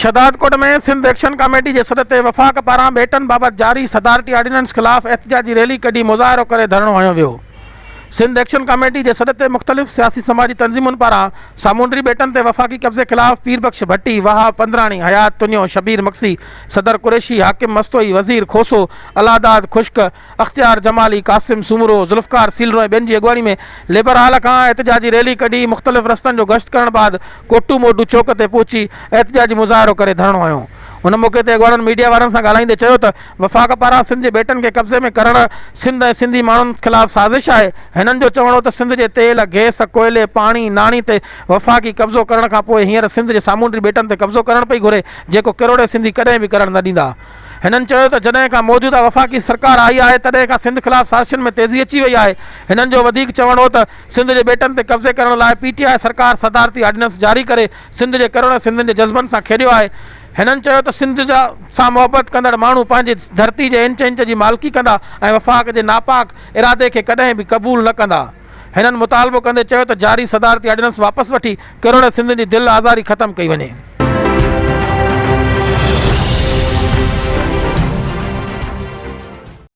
शहदादकोट में Sindh action committee के सदस्य वफ़ाक़ पारां बेटन बाबत जारी सदारती ऑर्डिनेंस खिलाफ़ एहतजाजी रैली कढी मुज़ाहिरो करे धरणो हयो वियो। सिंध एक्शन कमेटी के सदस्य मुख्तलिफ़ सियासी समाजी तंजीमुन पारां सामूंडी बेटन ते वफ़ाक़ी कब्ज़े खिलाफ़ पीरबख्श भट्टी, वहाब पंद्राणी, हयात तुनियो, शबीर मक्सी, सदर कुरैशी, हाकिम मस्तोई, वज़ीर खोसो, अलादाद खुश्क, अख्तियार जमाली, कासिम सुमरो, जुल्फ़कार सीलरो ऐं ॿियनि जी अॻुवाणी में लेबर हाल खां एहतजाजी रैली कढी मुख्तलिफ़ रस्तनि जो गश्त करण बाद कोटू मोडू चौक ते पहुची एहतजाजी मुज़ाहिरो करे धरणो हयो। उन मौके ते अॻवाननि मीडिया वारनि सां ॻाल्हाईंदे चयो त वफ़ाक़ पारां सिंध जे बेटनि खे कब्ज़े में करण सिंध ऐं सिंधी माण्हुनि ख़िलाफ़ साज़िश आहे। हिननि जो चवणो त सिंध जे तेल, गैस, कोयले, पाणी, नाणी ते वफ़ाक़ी कब्ज़ो करण खां पोइ हींअर सिंध जे सामूंडी बेटनि ते कब्ज़ो करण पई घुरे, जेको किरोड़े सिंधी कॾहिं बि करण न ॾींदा। हिननि चयो त जॾहिं खां मौजूदा वफ़ाक़ी सरकार आई आहे तॾहिं खां सिंध ख़िलाफ़ साज़िशन में तेज़ी अची वई आहे। हिननि जो वधीक चवणो त सिंध जे बेटनि ते कब्ज़े करण लाइ PTI सरकार सदारती ऑर्डिनेंस जारी करे सिंध जे किरोड़े सिंधियुनि जे जज़्बनि सां खेॾियो आहे। हिननि चयो त सिंध सां मुहबत कंदड़ माण्हू पंहिंजी धरती जे इंच इंच जी मालिकी कंदा ऐं वफ़ाक़ जे नापाक इरादे खे कॾहिं बि क़बूल न कंदा। हिननि मुतालबो कंदे चयो त जारी सदारती ऑर्डिनेंस वापसि वठी किरोड़े सिंध जी दिलि आज़ारी ख़तमु कई वञे।